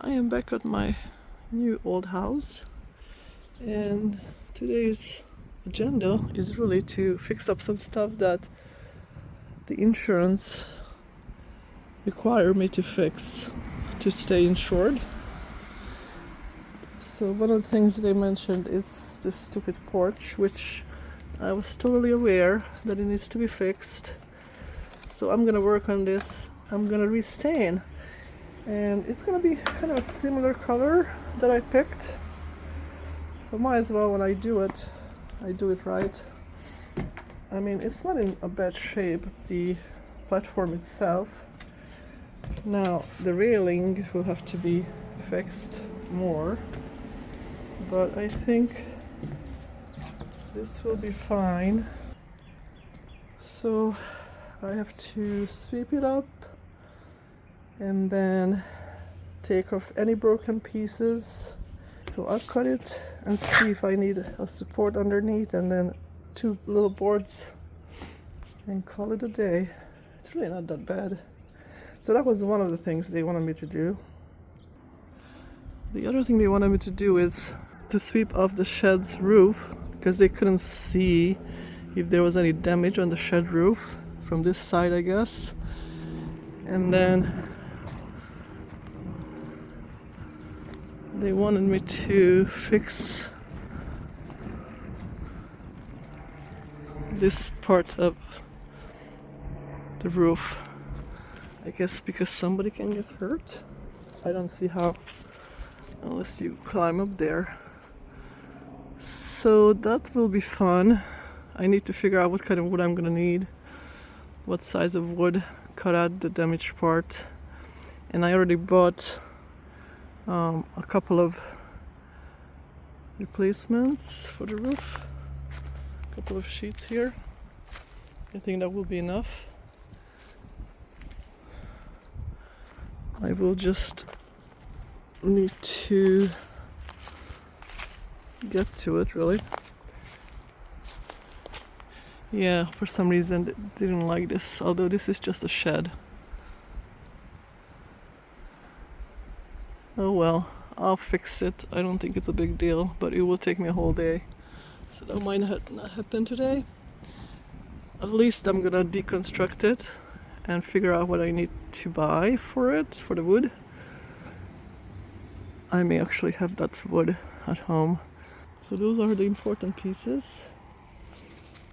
I am back at my new old house, and today's agenda is really to fix up some stuff that the insurance require me to fix to stay insured. So one of the things they mentioned is this stupid porch, which I was totally aware that it needs to be fixed. So I'm gonna work on this. I'm gonna restain, and it's gonna be kind of a similar color that I picked. So might as well, when I do it right. I mean, it's not in a bad shape, the platform itself. Now the railing will have to be fixed more, but I think this will be fine. So I have to sweep it up and then take off any broken pieces. So I'll cut it and see if I need a support underneath, and then 2 little boards, and call it a day. It's really not that bad. So that was one of the things they wanted me to do. The other thing they wanted me to do is to sweep off the shed's roof, because they couldn't see if there was any damage on the shed roof from this side, I guess. And then they wanted me to fix this part of the roof, I guess, because somebody can get hurt. I don't see how, unless you climb up there. So that will be fun. I need to figure out what kind of wood I'm gonna need, what size of wood, cut out the damaged part. And I already bought a couple of replacements for the roof, a couple of sheets here. I think that will be enough. I will just need to get to it, really. Yeah, for some reason they didn't like this, although this is just a shed. Oh well, I'll fix it. I don't think it's a big deal, but it will take me a whole day. So that might not happen today. At least I'm gonna deconstruct it and figure out what I need to buy for it, for the wood. I may actually have that wood at home. So those are the important pieces.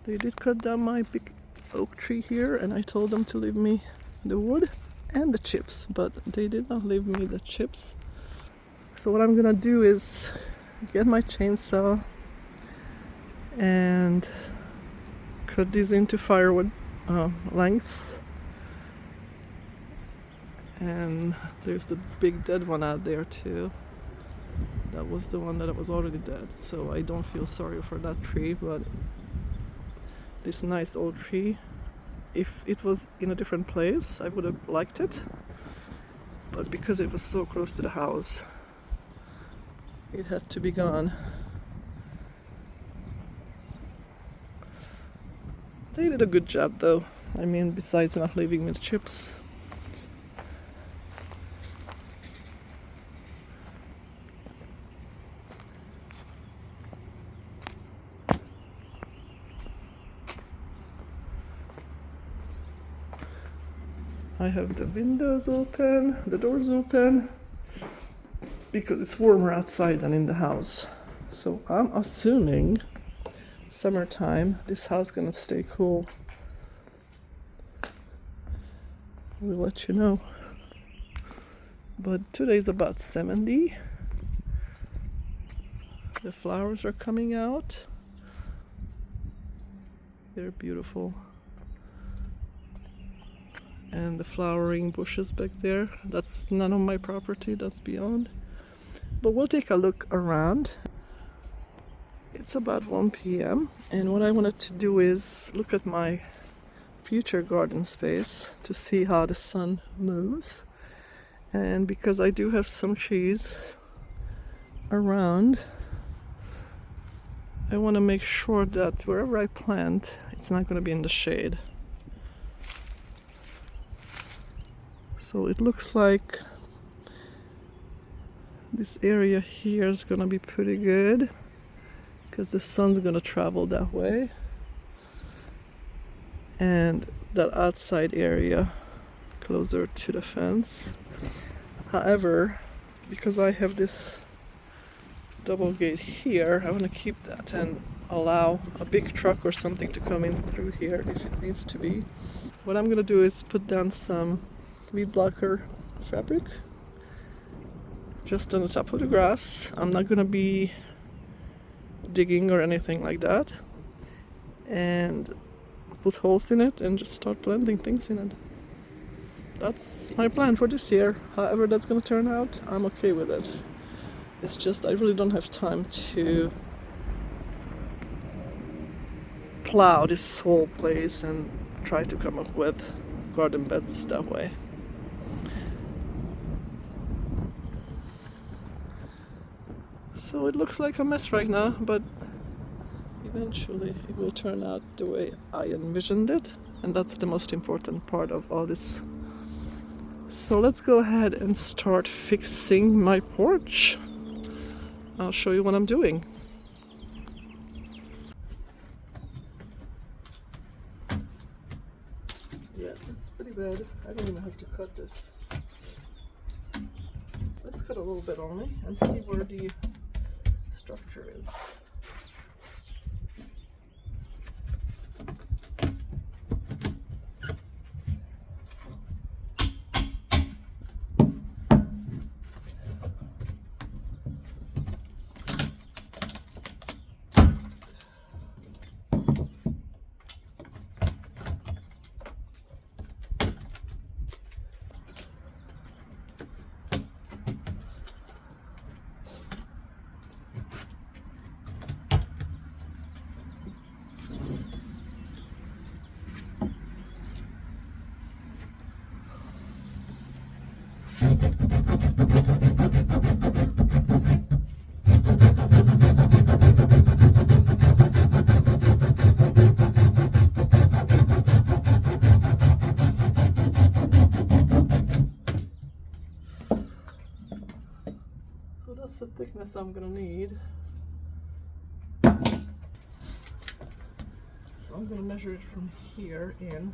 They did cut down my big oak tree here, and I told them to leave me the wood and the chips, but they did not leave me the chips. So what I'm gonna do is get my chainsaw and cut these into firewood lengths. And there's the big dead one out there too. That was the one that was already dead, so I don't feel sorry for that tree. But this nice old tree, if it was in a different place, I would have liked it. But because it was so close to the house, it had to be gone. They did a good job though. I mean, besides not leaving me the chips. I have the windows open, the doors open, because it's warmer outside than in the house. So I'm assuming summertime this house gonna stay cool. We'll let you know. But today's about 70. The flowers are coming out. They're beautiful. And the flowering bushes back there, that's none of my property, that's beyond. But we'll take a look around. It's about 1 p.m. and what I wanted to do is look at my future garden space to see how the sun moves. And because I do have some trees around, I want to make sure that wherever I plant, it's not going to be in the shade. So it looks like This area here is gonna be pretty good because the sun's gonna travel that way. And that outside area closer to the fence. However, because I have this double gate here, I want to keep that and allow a big truck or something to come in through here if it needs to be. What I'm gonna do is put down some weed blocker fabric just on the top of the grass. I'm not gonna be digging or anything like that, and put holes in it and just start planting things in it. That's my plan for this year. However that's gonna turn out, I'm okay with it. It's just I really don't have time to plow this whole place and try to come up with garden beds that way. So it looks like a mess right now, but eventually it will turn out the way I envisioned it, and that's the most important part of all this. So let's go ahead and start fixing my porch. I'll show you what I'm doing. Yeah, it's pretty bad. I don't even have to cut this. Let's cut a little bit only and see where the structure is. So that's the thickness I'm gonna need. So I'm gonna measure it from here in.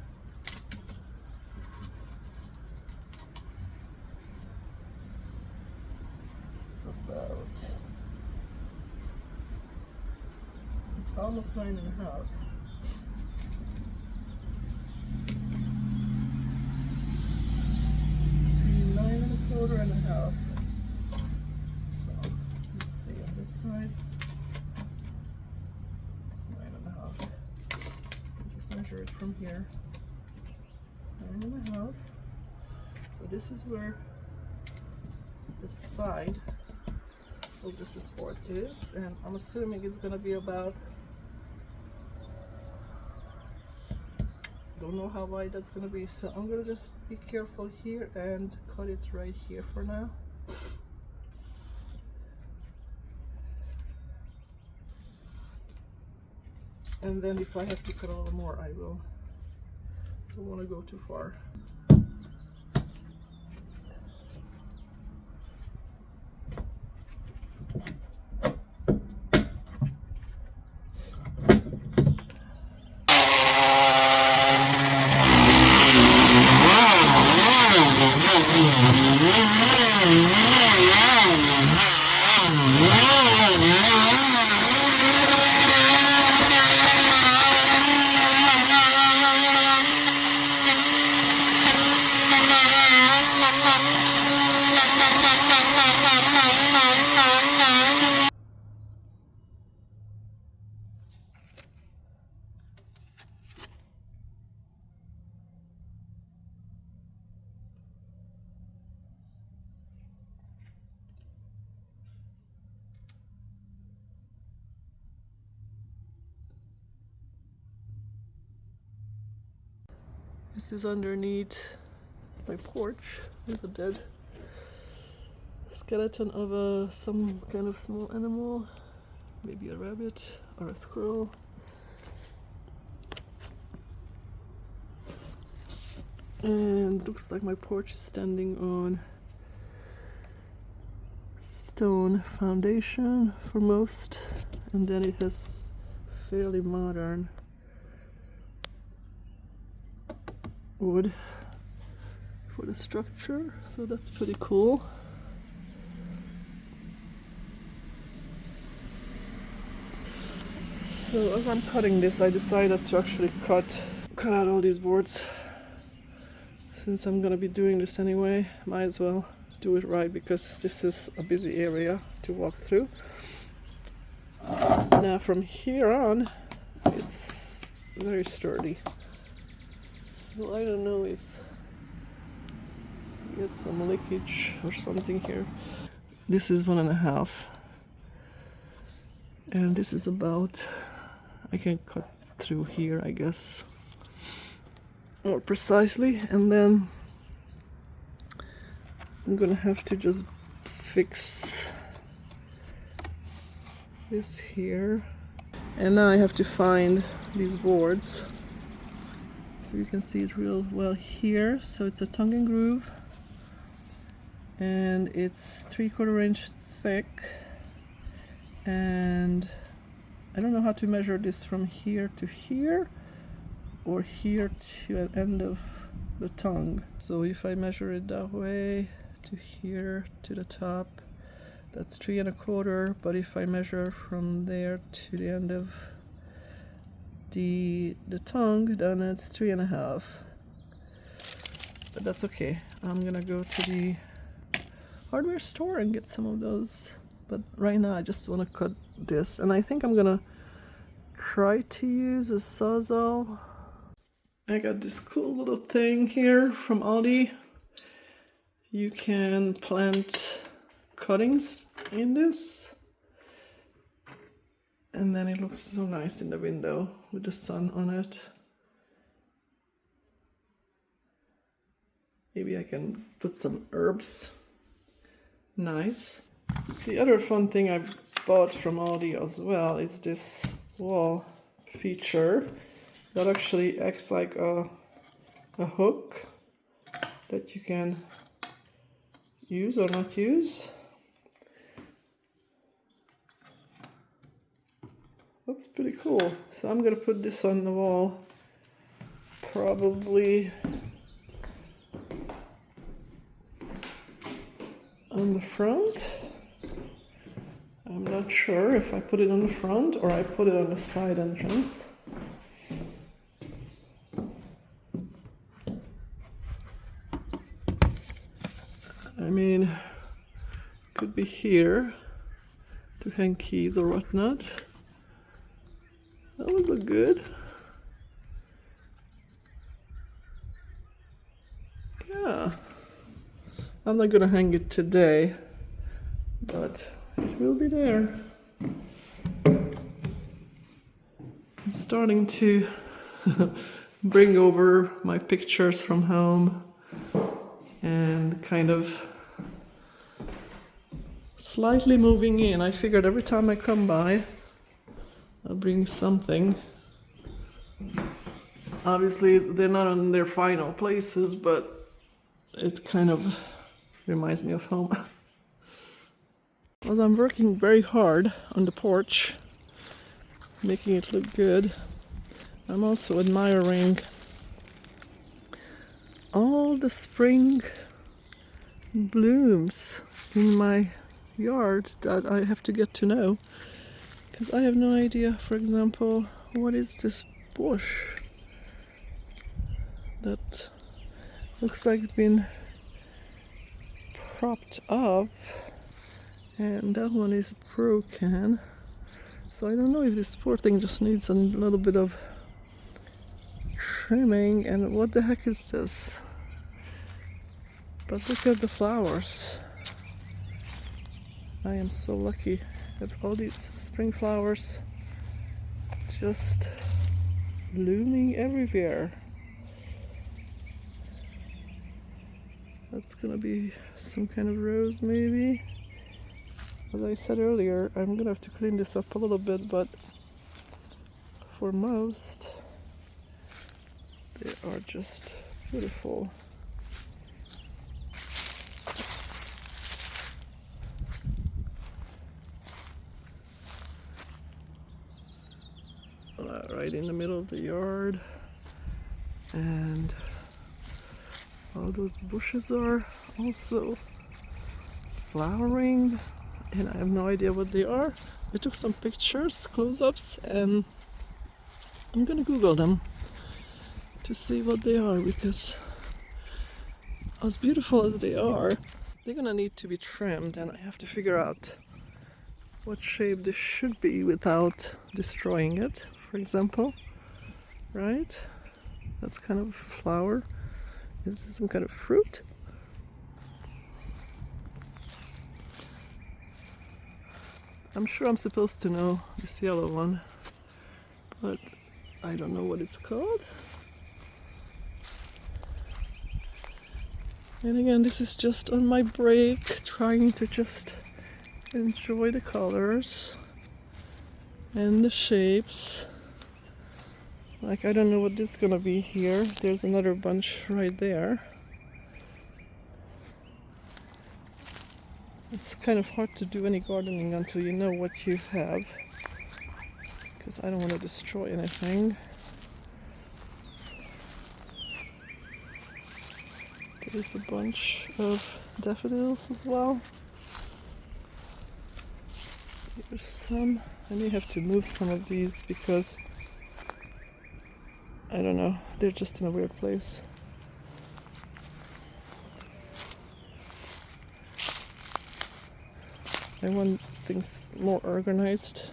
It's about, it's almost 9.5. Between 9.25 and a half. So let's see on this side. It's 9.5. Just measure it from here. 9.5. So this is where the side of the support is, and I'm assuming it's gonna be about, don't know how wide that's gonna be, so I'm gonna just be careful here and cut it right here for now. And then if I have to cut a little more, I will. Don't want to go too far. This is underneath my porch. There's a dead skeleton of some kind of small animal, maybe a rabbit or a squirrel. And looks like my porch is standing on stone foundation for most, and then it has fairly modern wood for the structure, so that's pretty cool. So as I'm cutting this, I decided to actually cut out all these boards. Since I'm gonna be doing this anyway, might as well do it right, because this is a busy area to walk through. Now from here on, it's very sturdy. So I don't know if we get some leakage or something here. This is 1.5, and this is about, I can cut through here, I guess, more precisely, and then I'm gonna have to just fix this here. And now I have to find these boards. So you can see it real well here. So it's a tongue and groove, and it's 3/4 inch thick, and I don't know how to measure this from here to here or here to an end of the tongue. So if I measure it that way to here to the top, that's 3¼ but if I measure from there to the end of the tongue, then it's 3½. But that's okay. I'm gonna go to the hardware store and get some of those, but right now I just want to cut this, and I think I'm gonna try to use a sawzall. I got this cool little thing here from Aldi. You can plant cuttings in this, and then it looks so nice in the window with the sun on it. Maybe I can put some herbs. Nice. The other fun thing I bought from Aldi as well is this wall feature that actually acts like a hook that you can use or not use. That's pretty cool. So I'm gonna put this on the wall, probably on the front. I'm not sure if I put it on the front or I put it on the side entrance. I mean, could be here to hang keys or whatnot. That would look good. Yeah. I'm not gonna hang it today, but it will be there. I'm starting to bring over my pictures from home and kind of slightly moving in. I figured every time I come by, I'll bring something. Obviously, they're not on their final places, but it kind of reminds me of home. As I'm working very hard on the porch, making it look good, I'm also admiring all the spring blooms in my yard that I have to get to know, because I have no idea. For example, what is this bush that looks like it's been propped up, and that one is broken. So I don't know if this poor thing just needs a little bit of trimming. And what the heck is this? But look at the flowers. I am so lucky that all these spring flowers just blooming everywhere. That's gonna be some kind of rose, maybe. As I said earlier, I'm gonna have to clean this up a little bit, but for most, they are just beautiful. right in the middle of the yard, and all those bushes are also flowering, and I have no idea what they are. I took some pictures, close-ups, and I'm gonna Google them to see what they are, because as beautiful as they are, they're gonna need to be trimmed, and I have to figure out what shape this should be without destroying it, for example. Right? That's kind of a flower. Is this some kind of fruit? I'm sure I'm supposed to know this yellow one, but I don't know what it's called. And again, this is just on my break, trying to just enjoy the colors and the shapes. Like, I don't know what this is gonna be here. There's another bunch right there. It's kind of hard to do any gardening until you know what you have, because I don't want to destroy anything. There's a bunch of daffodils as well. There's some. I may have to move some of these because I don't know, they're just in a weird place. I want things more organized.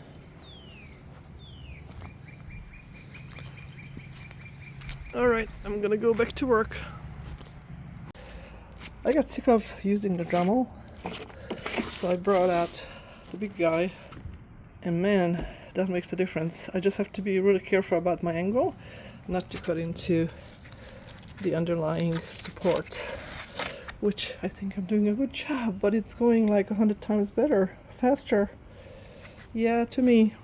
Alright, I'm gonna go back to work. I got sick of using the Dremel, so I brought out the big guy, and man, that makes a difference. I just have to be really careful about my angle, not to cut into the underlying support, which I think I'm doing a good job, but it's going like 100 times better, faster. Yeah, to me.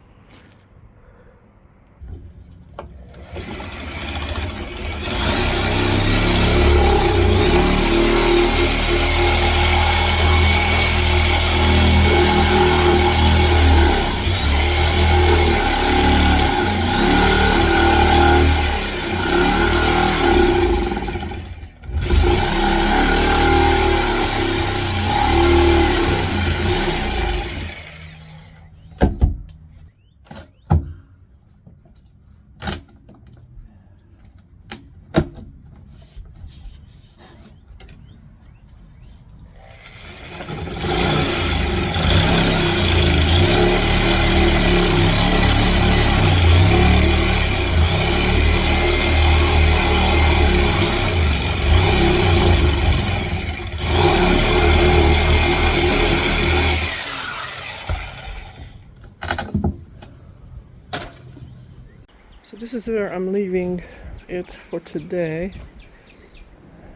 So this is where I'm leaving it for today.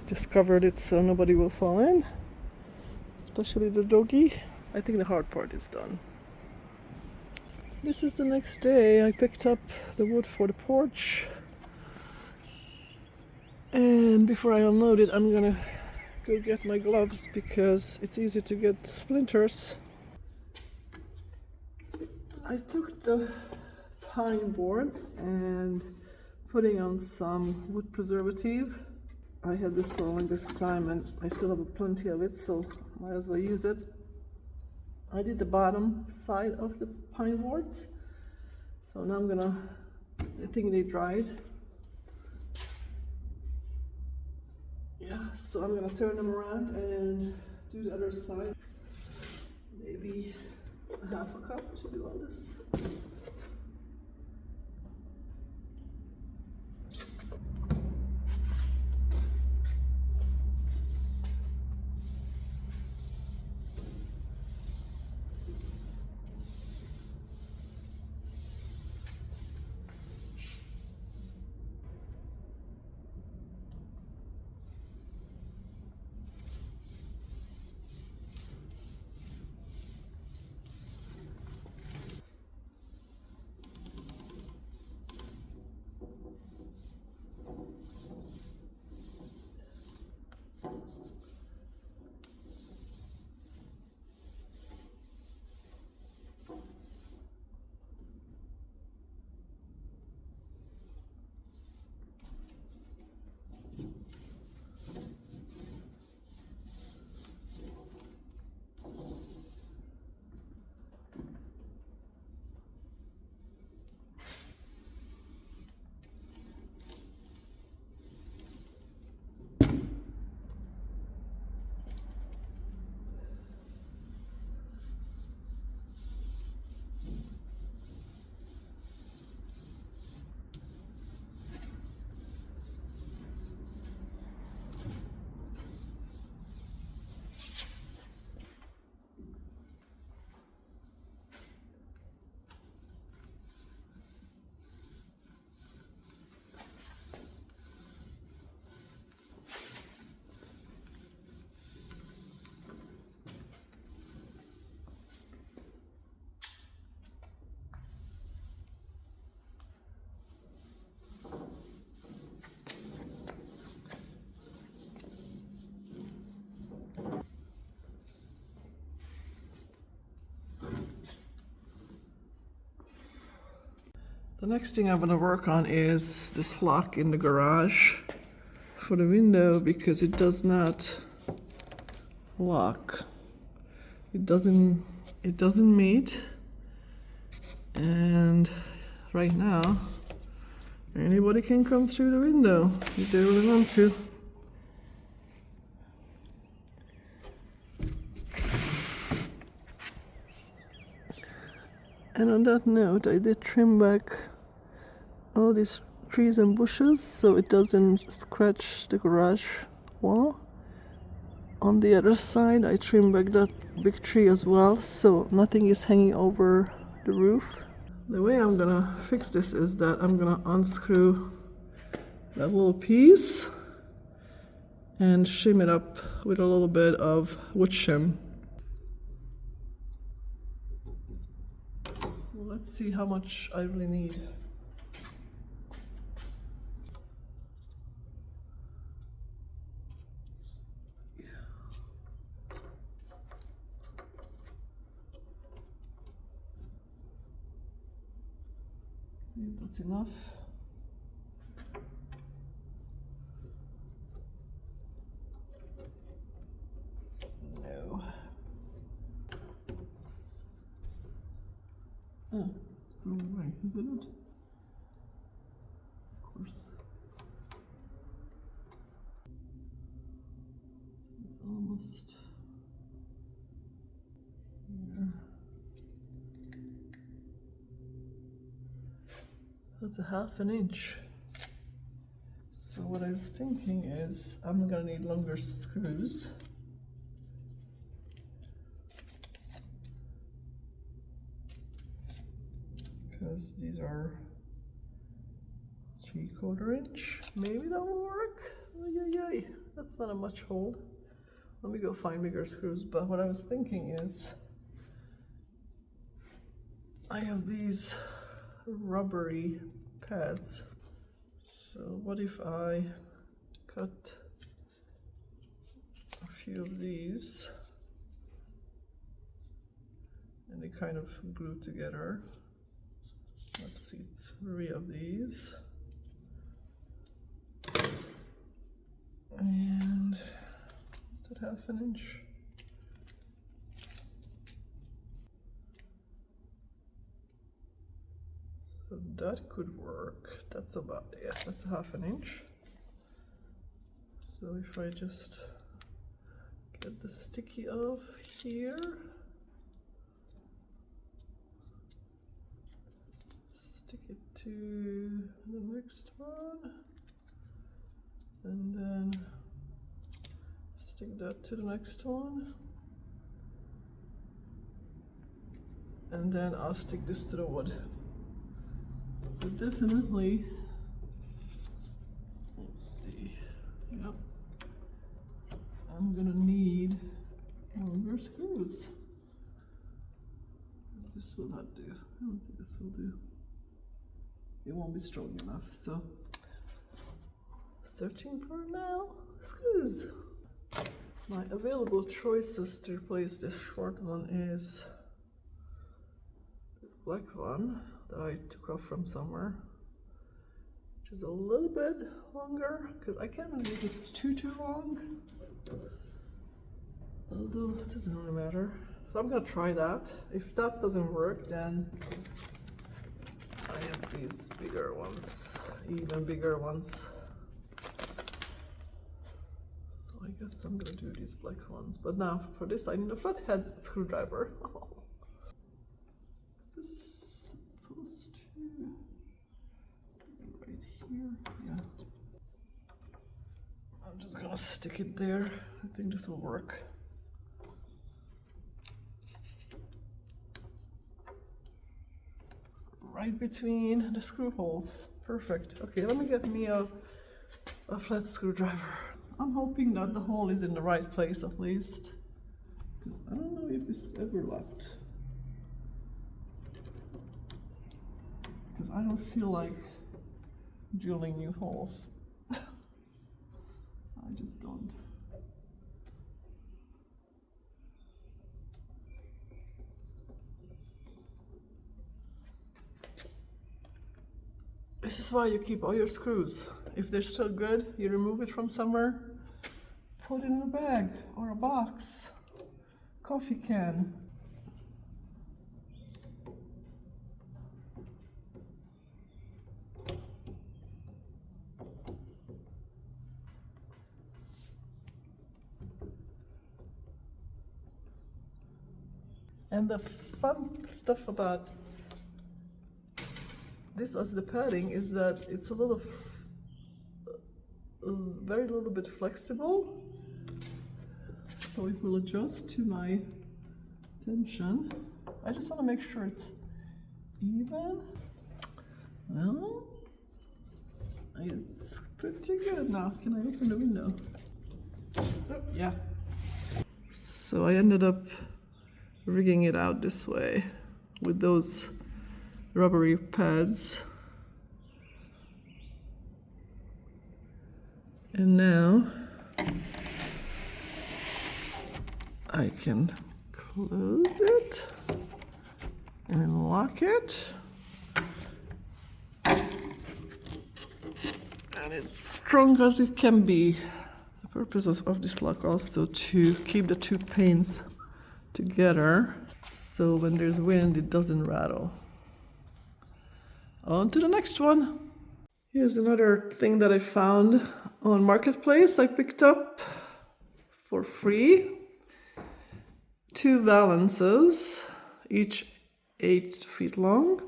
Just covered it so nobody will fall in, especially the doggy. I think the hard part is done. This is the next day. I picked up the wood for the porch, and before I unload it, I'm gonna go get my gloves because it's easy to get splinters. I took the pine boards and putting on some wood preservative. I had this for a longest time and I still have plenty of it, so might as well use it. I did the bottom side of the pine boards, so now I think they dried. Yeah, so I'm gonna turn them around and do the other side. Maybe a half a cup to do all this. The next thing I'm going to work on is this lock in the garage for the window, because it does not lock. It doesn't meet. And right now, anybody can come through the window if they really want to. And on that note, I did trim back all these trees and bushes so it doesn't scratch the garage wall. On the other side, I trimmed back that big tree as well, so nothing is hanging over the roof. The way I'm gonna fix this is that I'm gonna unscrew that little piece and shim it up with a little bit of wood shim. So let's see how much I really need. See if that's enough. No. Oh, it's the wrong way, isn't it? Of course. It's almost here. That's a half an inch. So what I was thinking is I'm gonna need longer screws. Because these are 3/4 inch. Maybe that will work. Yay, that's not a much hold. Let me go find bigger screws. But what I was thinking is I have these rubbery pads. So what if I cut a few of these and they kind of glue together. Let's see, 3 of these. And is that half an inch? So that could work. That's about, yeah, that's half an inch. So if I just get the sticky off here, stick it to the next one, and then stick that to the next one, and then I'll stick this to the wood. But definitely, let's see, yep, I'm gonna need longer screws. This will not do. I don't think this will do. It won't be strong enough, so searching for now screws. My available choices to replace this short one is this black one that I took off from somewhere, which is a little bit longer because I can't really make it too long, although it doesn't really matter. So I'm gonna try that. If that doesn't work, then I have these bigger ones, even bigger ones. So I guess I'm gonna do these black ones. But now for this I need a flathead screwdriver. Is this supposed to be right here? Yeah. I'm just gonna stick it there. I think this will work. Right between the screw holes. Perfect. Okay, let me get me a flat screwdriver. I'm hoping that the hole is in the right place at least, because I don't know if this ever left. Because I don't feel like drilling new holes. I just don't. This is why you keep all your screws. If they're still good, you remove it from somewhere, put it in a bag or a box, coffee can. And the fun stuff about this as the padding is that it's a little, very little bit flexible. So it will adjust to my tension. I just want to make sure it's even. Well, it's pretty good now. Can I open the window? Oh, yeah. So I ended up rigging it out this way with those rubbery pads. And now I can close it and then lock it. And it's strong as it can be. The purpose of this lock also to keep the two panes together, so when there's wind it doesn't rattle. On to the next one. Here's another thing that I found on Marketplace. I picked up for free 2 valances, each 8 feet long.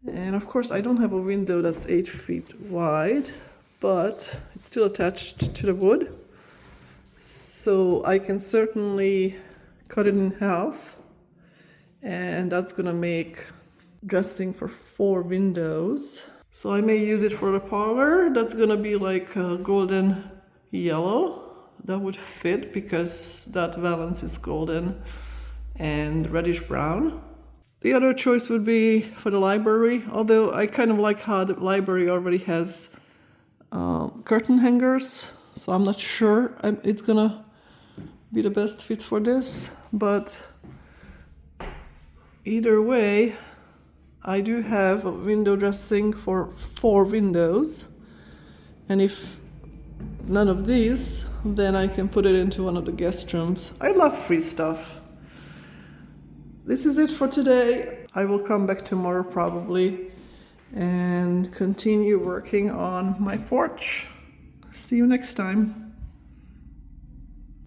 And of course I don't have a window that's 8 feet wide, but it's still attached to the wood, so I can certainly cut it in half, and that's gonna make dressing for 4 windows. So I may use it for the parlor. That's gonna be like a golden yellow. That would fit because that valance is golden and reddish brown. The other choice would be for the library, although I kind of like how the library already has curtain hangers, so I'm not sure it's gonna be the best fit for this, but either way, I do have a window dressing for 4 windows, and if none of these, then I can put it into one of the guest rooms. I love free stuff. This is it for today. I will come back tomorrow probably and continue working on my porch. See you next time.